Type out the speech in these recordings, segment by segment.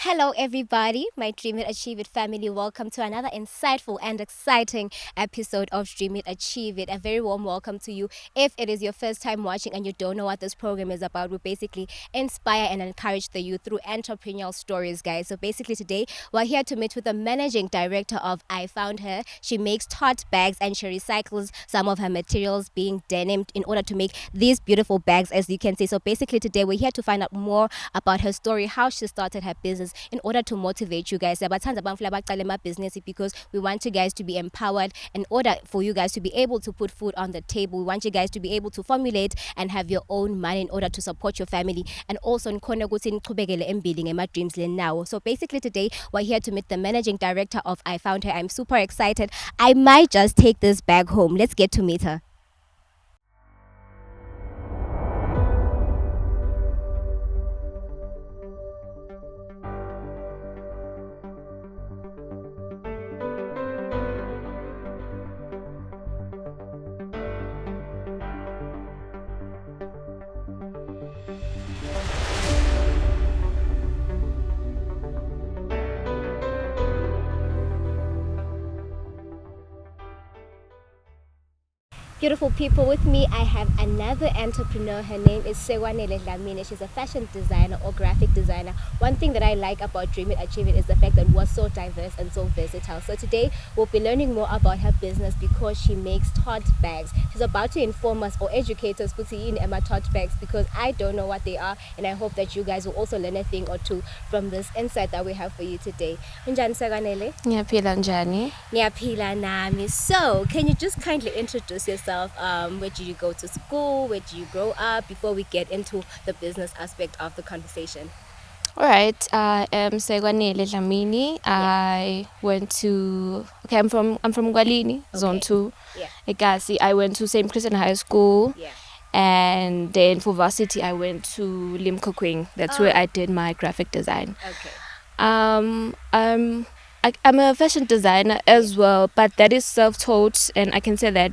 Hello, everybody, my Dream It, Achieve It family. Welcome to another insightful and exciting episode of Dream It, Achieve It. A very warm welcome to you. If it is your first time watching and you don't know what this program is about, we basically inspire and encourage the youth through entrepreneurial stories, guys. So basically, today we're here to meet with the managing director of I Found Her. She makes tote bags and she recycles some of her materials, being denim, in order to make these beautiful bags, as you can see. So basically, today we're here to find out more about her story, how she started her business, in order to motivate you guys. Siyabathanda abamfila abaqala amabhizinisi because we want you guys to be empowered. In order for you guys to be able to put food on the table, we want you guys to be able to formulate and have your own money in order to support your family, and also nikhona ukuthi niqhubekele embili ngema-dreams leni nawo. So basically today we're here to meet the managing director of I Found Her. I'm super excited. I might just take this bag home. Let's get to meet her. Beautiful people, with me I have another entrepreneur. Her name is Sekwanele Dlamini. She's a fashion designer or graphic designer. One thing that I like about Dream It, Achieve It is the fact that we're so diverse and so versatile. So today we'll be learning more about her business because she makes tote bags. She's about to inform us or educate us in Emma tote bags, because I don't know what they are, and I hope that you guys will also learn a thing or two from this insight that we have for you today. Unjani Sekwanele? Ngiyaphila njani? Ngiyaphila nami. So, can you just kindly introduce yourself? Where did you go to school? Where did you grow up? Before we get into the business aspect of the conversation. Alright, I am Sekwanele Dlamini. I'm from Gwalini, Zone Okay. 2, Yeah. Ekasi. I went to St. Christian High School, Yeah. and then for varsity I went to Limkokwing. That's where Oh. I did my graphic design. Okay. Um, I'm I'm a fashion designer as well, but that is self-taught, and I can say that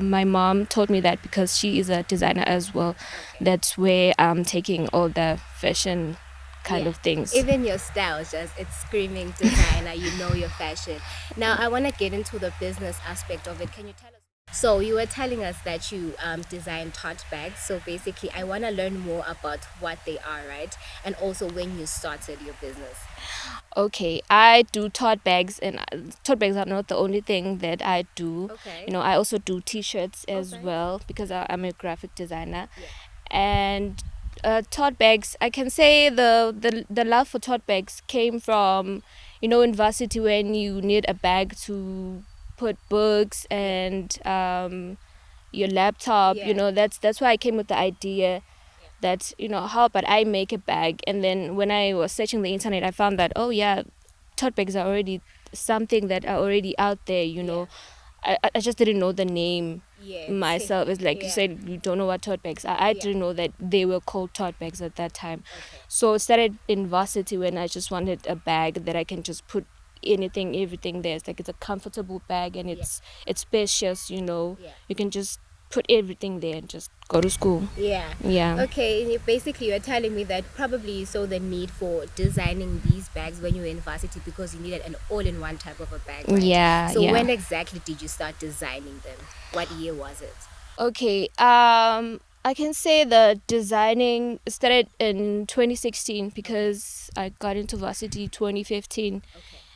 my mom taught me that because she is a designer as well. Okay. That's where I'm taking all the fashion kind Yeah. of things. Even your style, just it's screaming designer. You know your fashion. Now, I want to get into the business aspect of it. Can you tell us? So you were telling us that you design tote bags. So basically, I want to learn more about what they are, right? And also when you started your business. Okay, I do tote bags, and tote bags are not the only thing that I do. Okay. You know, I also do t-shirts as Okay. well because I'm a graphic designer. Yeah. And tote bags, I can say the love for tote bags came from, in varsity when you need a bag to put books and your laptop. Yeah. That's why I came with the idea that, how about I make a bag. And then when I was searching the internet, I found that, oh yeah, tote bags are already something that are already out there. I just didn't know the name Yeah. myself. It's like you Yeah. said, you don't know what tote bags are. I Yeah. didn't know that they were called tote bags at that time. Okay. So it started in varsity when I just wanted a bag that I can just put everything there. It's like it's a comfortable bag, and it's spacious. Yeah. You can just put everything there and just go to school. Yeah. Yeah. Okay. And basically, you're telling me that probably you saw the need for designing these bags when you were in varsity because you needed an all-in-one type of a bag, right? Yeah. So yeah. when exactly did you start designing them? What year was it? Okay. I can say the designing started in 2016 because I got into varsity 2015, Okay.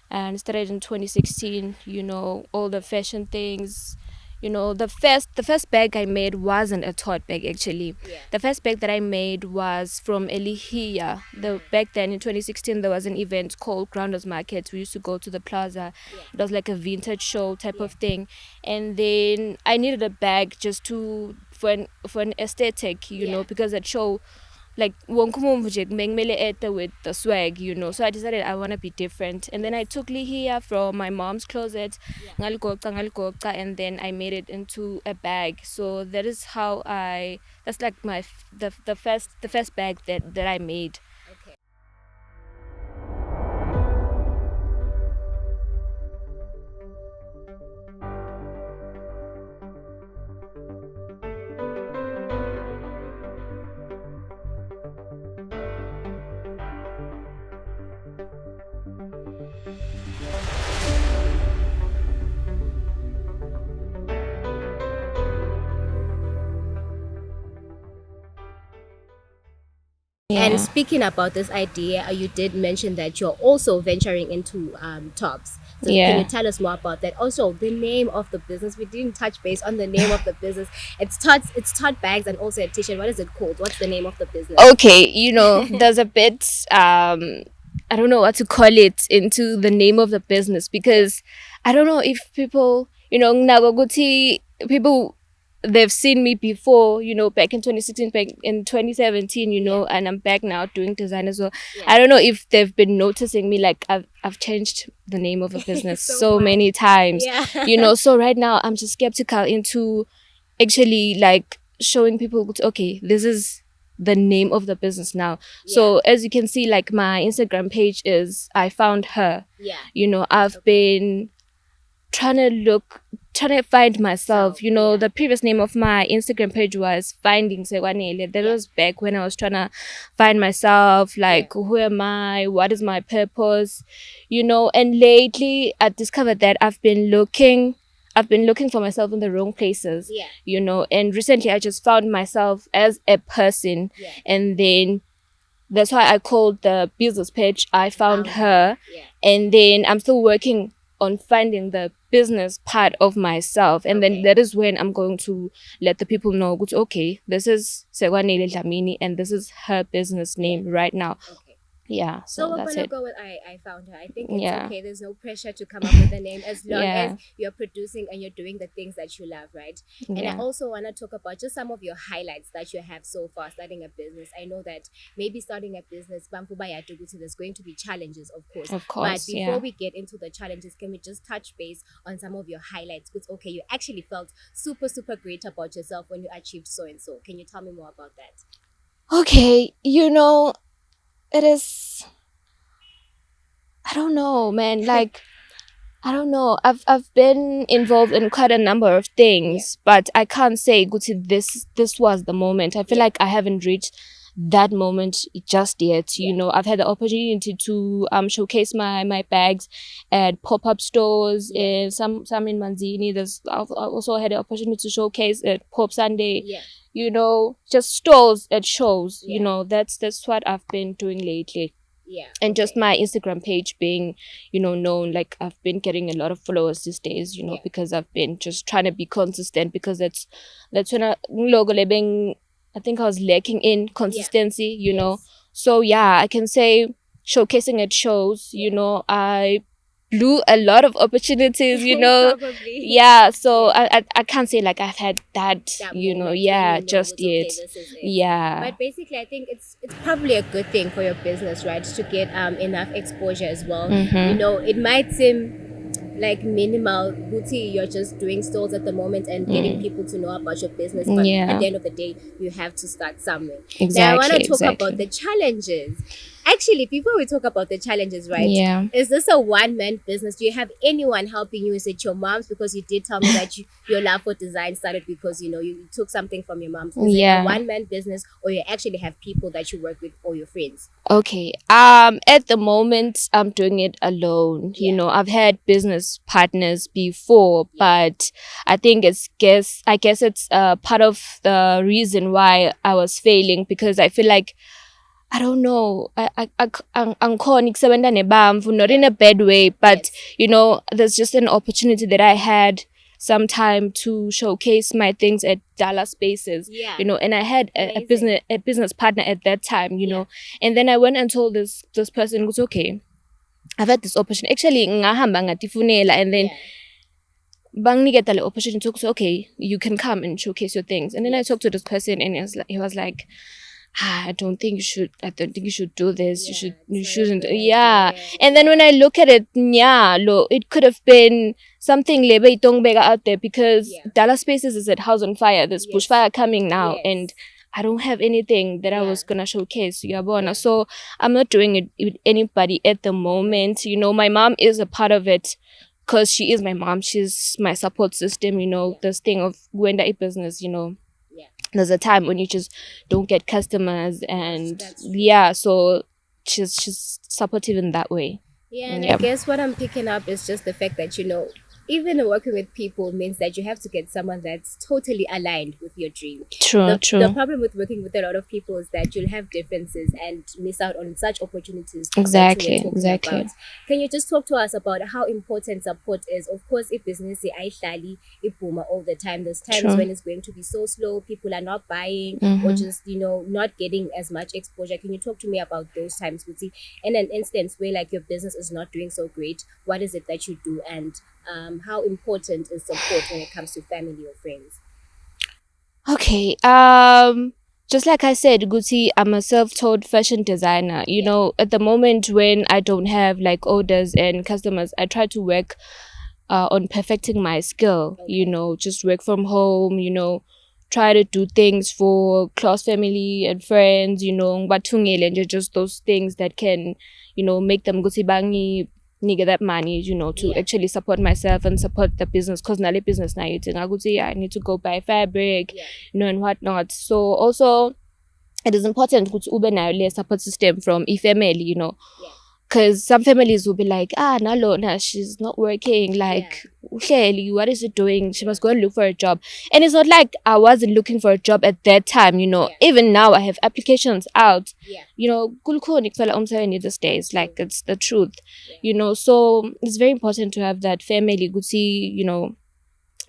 and started in 2016. All the fashion things. The first bag I made wasn't a tote bag actually. Yeah. The first bag that I made was from Elihia. Back then in 2016 there was an event called Grounders Market. We used to go to the plaza. Yeah. It was like a vintage show type Yeah. of thing, and then I needed a bag just for an aesthetic, Yeah. because at show, like wonke umuntu nje kumele ete with the swag, so I decided I want to be different, and then I took lihia from my mom's closet, Yeah. ngaligoca, and then I made it into a bag. So that is how that's like the first bag that I made. Okay. And Yeah. speaking about this idea, you did mention that you're also venturing into tops. So can you Yeah. tell us more about that? Also, the name of the business. We didn't touch base on the name of the business. It's Tot bags and also a t-shirt. What is it called? What's the name of the business? Okay, there's a bit I don't know what to call it into the name of the business, Yeah. because I don't know if people, Nagoguti people, they've seen me before, back in 2016, back in 2017, Yeah. and I'm back now doing design as well. Yeah. I don't know if they've been noticing me, like I've changed the name of a business So so much. many times. Yeah. So right now I'm just skeptical into actually like showing people, okay, this is the name of the business now. Yeah. So as you can see, like my Instagram page is I found her. Yeah. I've Okay. been trying to find myself. Yeah. The previous name of my Instagram page was Finding Sekwanele. That Yeah. was back when I was trying to find myself, Yeah. like who am I? What is my purpose? And lately I discovered that I've been looking for myself in the wrong places. Yeah. And recently I just found myself as a person. Yeah. And then that's why I called the business page I found her. Yeah. And then I'm still working on finding the business part of myself. And Okay. then that is when I'm going to let the people know, okay, this is Sekwanele Dlamini and this is her business name right now. Okay. Yeah, So so we're that's gonna it. go with I found her. I think it's Yeah. okay. There's no pressure to come up with a name as long as Yeah. you're producing and you're doing the things that you love, right? And I Yeah. also wanna talk about just some of your highlights that you have so far starting a business. I know that maybe starting a business, Bamfuba Yaduguti, there's going to be challenges, of course. Of But course. before Yeah. we get into the challenges, can we just touch base on some of your highlights? Because okay, you actually felt super, super great about yourself when you achieved so and so. Can you tell me more about that? Okay, it is, I don't know, man. Like, I don't know. I've been involved in quite a number of things, but I can't say, Guti, this was the moment. I feel Yeah. like I haven't reached that moment just yet. Yeah. I've had the opportunity to showcase my bags at pop-up stores, Yeah. in some in Manzini. I've also had the opportunity to showcase at Pop Sunday. Yeah. Just stalls at shows. Yeah. That's what I've been doing lately. Yeah. And just Okay. my Instagram page being, known, like I've been getting a lot of followers these days, Yeah. because I've been just trying to be consistent, because that's when I think I was lacking in consistency, Yes. So yeah, I can say showcasing at shows, Yeah. I blew a lot of opportunities, Probably. yeah. So Yeah. I can't say like I've had that, That moment when yeah, you know just it's okay, yet. this is it. Yeah. But basically, I think it's probably a good thing for your business, right? To get enough exposure as well. Mm-hmm. It might seem like minimal booty, you're just doing stalls at the moment and getting people to know about your business, but at Yeah. the end of the day you have to start somewhere. Exactly. Now I want to talk Exactly. about the challenges. Actually, before we talk about the challenges, right? Yeah. Is this a one-man business? Do you have anyone helping you? Is it your mom's? Because you did tell me that your love for design started because you took something from your mom's. Is it Yeah. a one-man business, or you actually have people that you work with or your friends? Okay. At the moment, I'm doing it alone. Yeah. I've had business partners before, Yeah. but I think I guess it's part of the reason why I was failing, because I feel like, I don't know. Angkhona ukusebenza nebamfu, not in a bad way, but Yes. there's just an opportunity that I had some time to showcase my things at Dala spaces. Yeah. And I had a Amazing. business partner at that time. Yeah. And then I went and told this person, it's okay, I've had this opportunity. Actually, ngahamba ngatifunela, and then Yeah. banginiketa le opportunity to say, okay, you can come and showcase your things. And then I Yes. talked to this person, and he was like, I don't think you should do this. Yeah, You it's not a shouldn't. good Yeah. idea. And then when I look at it, yeah, it could have been something lebe itongbeka out there, because Yeah. Dallas Spaces is at House on Fire. There's Yes. bushfire coming now, Yes. and I don't have anything that I was Yeah. gonna showcase. Yabona. Yeah. So I'm not doing it with anybody at the moment. My mom is a part of it, because she is my mom. She's my support system. Yeah. This thing of Gwenda business. Yeah. There's a time when you just don't get customers, and That's true. yeah, so she's supportive in that way. Yeah, and I Yeah. guess what I'm picking up is just the fact that, even working with people means that you have to get someone that's totally aligned with your dream. True, The true. problem with working with a lot of people is that you'll have differences and miss out on such opportunities that you were Exactly, talking about. exactly. Can you just talk to us about how important support is? Of course, if business ayihlali ibhuma all the time, there's times True. when it's going to be so slow, people are not buying or Mm-hmm. just, not getting as much exposure. Can you talk to me about those times, Kuti? In an instance where like your business is not doing so great, what is it that you do, and how important is support when it comes to family or friends? Okay. Just like I said, Gucci, I'm a self-taught fashion designer. You Yeah. know, at the moment when I don't have like orders and customers, I try to work on perfecting my skill. You Okay. know, just work from home. You know, try to do things for close family and friends. You know, batungele and just those things that can, make them Gucci bangi nigga that money, to Yeah. actually support myself and support the business. Cause now business now you think I could say I need to go buy fabric, Yeah. and whatnot. So also it is important to ube nayo le support system from a family, Yeah. because some families will be like, nalo, nah, she's not working. Like, Uhleli, what is she doing? She Yeah. must go and look for a job. And it's not like I wasn't looking for a job at that time, Yeah. Even now, I have applications out. Yeah. Kulko nikfela umsebenzi these days. Like, True. it's the truth, Yeah. So it's very important to have that family, good see,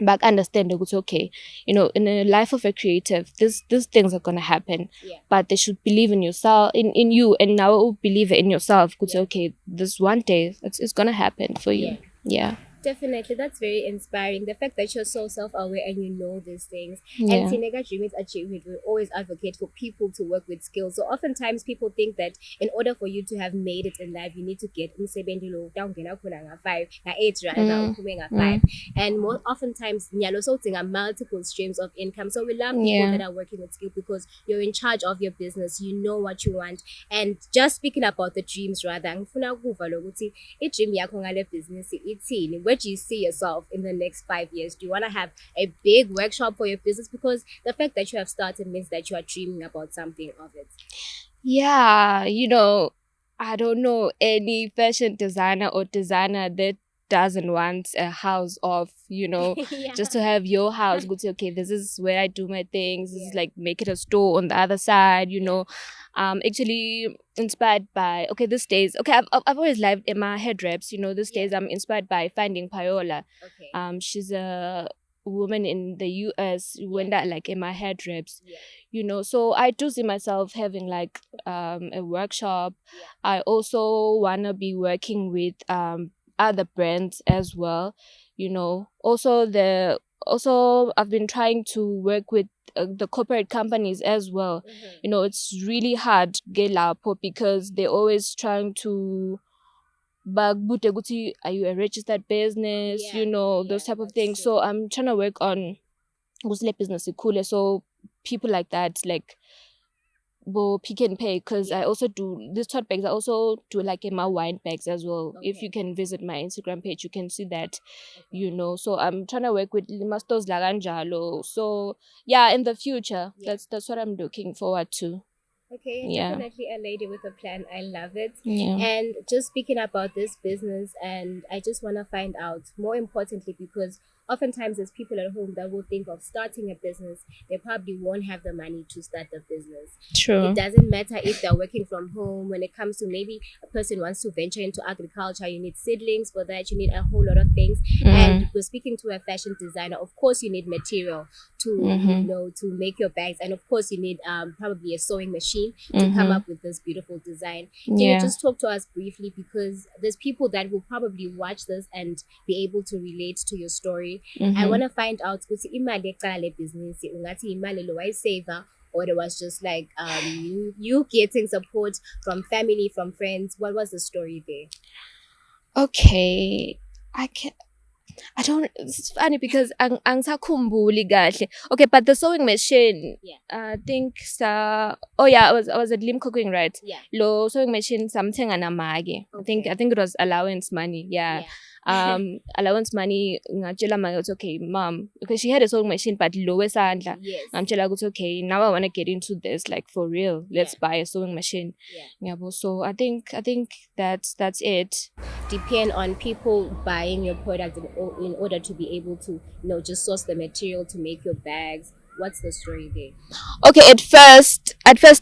back understand that it's okay, in a life of a creative, these things are gonna happen, Yeah. but they should believe in yourself, in you, and now believe in yourself. It's Yeah. okay, this one day it's gonna happen for Yeah. you. Yeah. Definitely, that's very inspiring. The fact that you're so self-aware and you know these things. And Yeah. Tinega Dream is Achievement will always advocate for people to work with skills. So oftentimes people think that in order for you to have made it in life, you need to get umsebenzi lo utawungena khona nga-5, nga-8 randa Mm, uphume nga-5. mm, And more oftentimes nyalo so multiple streams of income. So we love people yeah. that are working with skill because you're in charge of your business. You know what you want. And just speaking about the dreams rather, ngifuna ukuva lokuthi i-dream yakho ngale business ithini? Where do you see yourself in the next 5 years? Do you want to have a big workshop for your business? Because the fact that you have started means that you are dreaming about something of it. Yeah, I don't know any fashion designer or designer that doesn't want a house of, Yeah. just to have your house. Go to, okay, this is where I do my things. This is Yeah. like make it a store on the other side, Yeah. Actually inspired by, okay, these days, okay, I've always lived in my head wraps, these Yeah. days I'm inspired by finding Paola. Okay. She's a woman in the US who Yeah. went that like in my head wraps, Yeah. so I do see myself having like a workshop. Yeah. I also want to be working with other brands as well, also I've been trying to work with the corporate companies as well. Mm-hmm. It's really hard gelapo because they're always trying to bakubute ukuthi are you a registered business, Yeah. those Yeah. type of That's things. true. So I'm trying to work on ukuthi le business ikhule, so people like that, like bo Pick and Pay, because Yeah. I also do these tote bags. I also do like in my wine bags as well. If you Okay. can visit my Instagram page, you can see that, Okay. So I'm trying to work with limastos laganjalo. So yeah, in the future, Yeah. that's what I'm looking forward to. Okay, Yeah. definitely a lady with a plan. I love it. Yeah. And just speaking about this business, and I just want to find out more importantly, because oftentimes there's people at home that will think of starting a business, they probably won't have the money to start the business. It True. doesn't matter if they're working from home. When it comes to maybe a person wants to venture into agriculture, you need seedlings for that, you need a whole lot of things. And we're speaking to a fashion designer, of course you need material to Mm-hmm. to make your bags, and of course you need probably a sewing machine to come Mm-hmm. up with this beautiful design. Can you Yeah. just talk to us briefly, because there's people that will probably watch this and be able to relate to your story. I Mm-hmm. want to find out ukuthi imali eqala le business ungathi imali lo wayisaver, or it was just like you getting support from family, from friends. What was the story there? Okay. I can I don't. It's funny because angisakhumbuli kahle. Okay, but the sewing machine. Yeah. I think sa. Oh yeah, I was at Lim Cooking, right? Yeah. Lo sewing machine something anamagi. I think Okay. it was allowance money. Yeah. Yeah. allowance money ngachela my it's okay mom, because she had a sewing machine but lower sandla. Yes. Ngamchela ukuthi okay, now I want to get into this like for real, let's buy a sewing machine. Yabo. So I think that's it. Depend on people buying your product in order to be able to, just source the material to make your bags. What's the story there? Okay, at first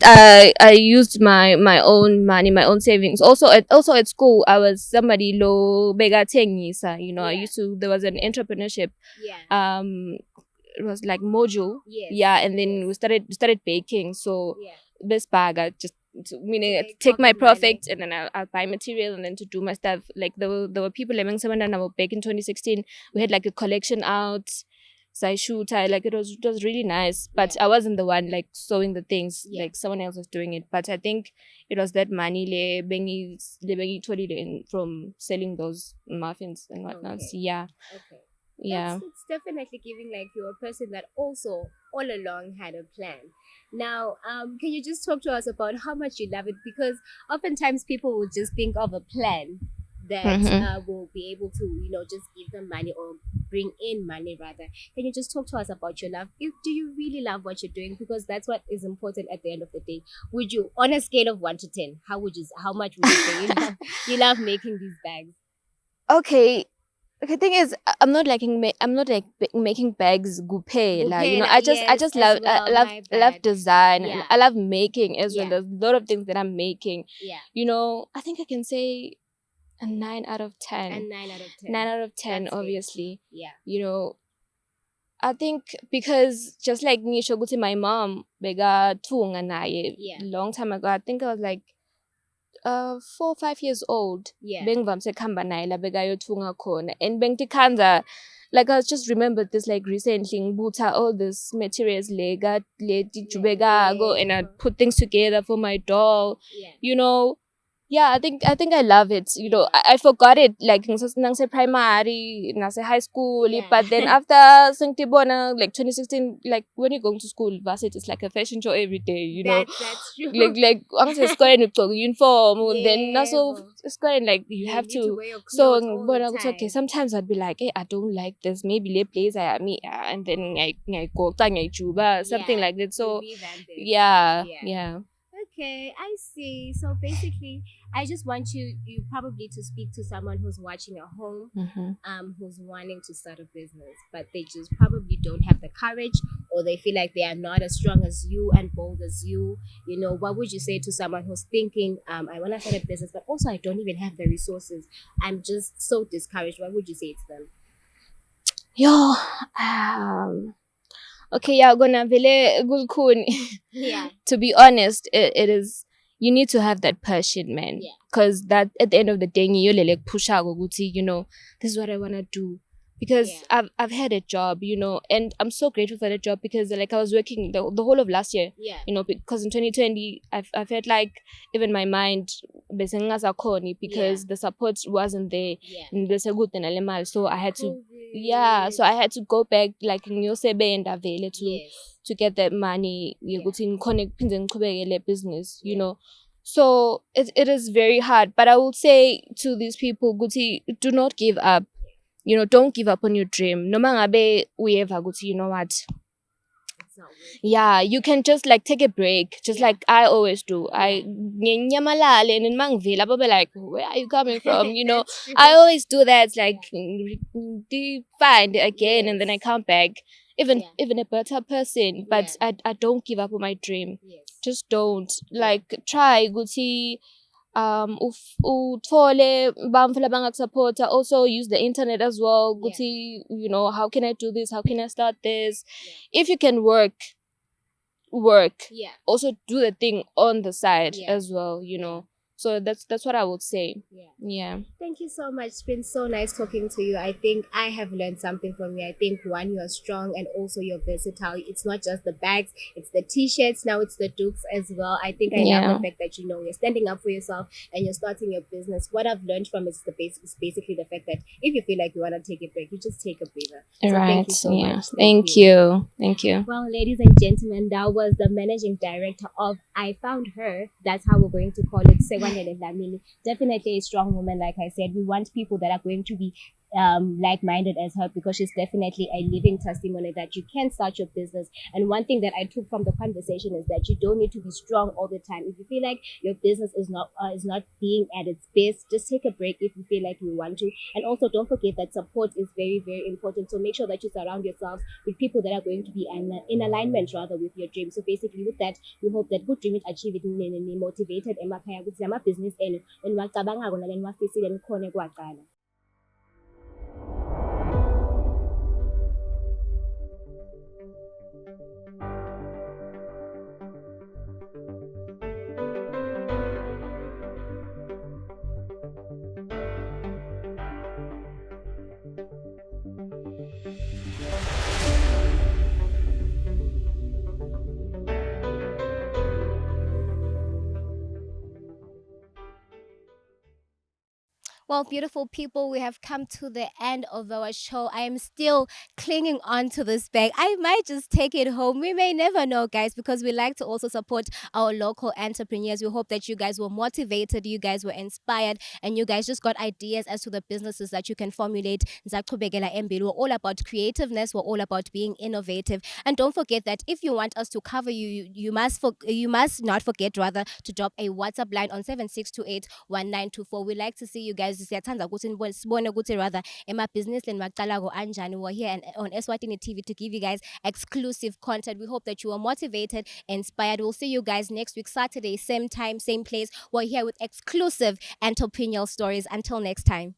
I used my own money, my own savings. Also at school I was somebody low bega tengisa, I used to, there was an entrepreneurship. It was like module. And then we started baking. So this bag I just meaning take my profit and then I'll buy material and then to do my stuff. Like there were people living somewhere and I was back in 2016. We had like a collection out. So I shoot, like it was really nice, but I wasn't the one like sewing the things, like someone else was doing it. But I think it was that money le bengi totally from selling those muffins and whatnot. Okay. Yeah. It's definitely giving like you're a person that also all along had a plan. Now, can you just talk to us about how much you love it? Because oftentimes people will just think of a plan that will be able to, just give them money or bring in money rather. Can you just talk to us about your love? Do you really love what you're doing? Because that's what is important at the end of the day. Would you, on a scale of 1 to 10, how much would you say you love making these bags? Okay. Okay, thing is, I'm not making bags gupe. Like, I just love love design. Yeah. I love making as well. There's a lot of things that I'm making. I think I can say a 9 out of 10. A 9 out of 10. 9 out of 10, That's obviously. Yeah. I think because just like Nisho Guti, my mom, bega tunga naye long time ago. I think I was like 4 or 5 years old. Bengvamse khamba naye la bega yothunga khona. And bengtikhanza, like I just remembered this like recently, ngibuta all this materials lega go and I put things together for my doll. I think I love it. I forgot it like nang primary, nang high school. But then after sengtibona like 2016, like when you're going to school, varsity is like a fashion show every day. That's true. Like ang sa school and uniform. Then also school and like you have to. So okay, sometimes I'd be like, hey, I don't like this. Maybe le place I am and then I go juba something like that. So yeah. Okay, I see. So basically, I just want you probably to speak to someone who's watching at home, who's wanting to start a business, but they just probably don't have the courage, or they feel like they are not as strong as you and bold as you. What would you say to someone who's thinking, I want to start a business, but also I don't even have the resources. I'm just so discouraged. What would you say to them? Okay, gonna vele gulkhuni. Yeah. To be honest, it is, you need to have that passion, man. Because that at the end of the day, you like push out this is what I wanna do. Because I've had a job, and I'm so grateful for that job because like I was working the whole of last year. Because in 2020 I felt like even my mind because the support wasn't there. So I had to so I had to go back like to get that money business, So it is very hard. But I would say to these people, Guti, do not give up. Don't give up on your dream. No mangabe ueva Guti, you know what? You can just like take a break, just like I always do. I nyamalale and mangvila, but like, where are you coming from? I always do that. It's like find again, and then I come back, even a better person. But I don't give up on my dream. Just don't like try. Guti. Uthole bamfela bangakusupporta. Also use the internet as well. Guti, how can I do this? How can I start this? If you can work. Also do the thing on the side as well, So that's what I would say. Thank you so much. It's been so nice talking to you. I think I have learned something from you. I think one, you're strong, and also you're versatile. It's not just the bags, it's the t-shirts, now it's the dukes as well. I think I love the fact that you're standing up for yourself and you're starting your business. What I've learned from it is basically the fact that if you feel like you want to take a break, you just take a breather. So thank you so much. Thank you. Well, ladies and gentlemen, that was the managing director of I Found Her. That's how we're going to call it, Sekwanele. Sekwanele Dlamini. Definitely a strong woman, like I said. We want people that are going to be like-minded as her, because she's definitely a living testimony that you can start your business. And one thing that I took from the conversation is that you don't need to be strong all the time. If you feel like your business is not being at its best, just take a break if you feel like you want to. And also, don't forget that support is very, very important. So make sure that you surround yourselves with people that are going to be in alignment rather with your dream. So basically, with that, we hope that good dream it achieve it motivated emakhaya ukuthi amabhizinisi enu eniwacabangako naleniwafisile nikhone kuwaqala. Well, beautiful people, we have come to the end of our show. I am still clinging on to this bag. I might just take it home. We may never know, guys, because we like to also support our local entrepreneurs. We hope that you guys were motivated, you guys were inspired, and you guys just got ideas as to the businesses that you can formulate. Nzaqhubekela embili. We're all about creativeness. We're all about being innovative. And don't forget that if you want us to cover you, you must not forget rather to drop a WhatsApp line on 7628 1924. We like to see you guys. Siyathanda ukuthi sibone ukuthi rather emabhizinisini waqala anjani. We're here on Eswatini TV to give you guys exclusive content. We hope that you are motivated, inspired. We'll see you guys next week, Saturday, same time, same place. We're here with exclusive entrepreneurial stories. Until next time.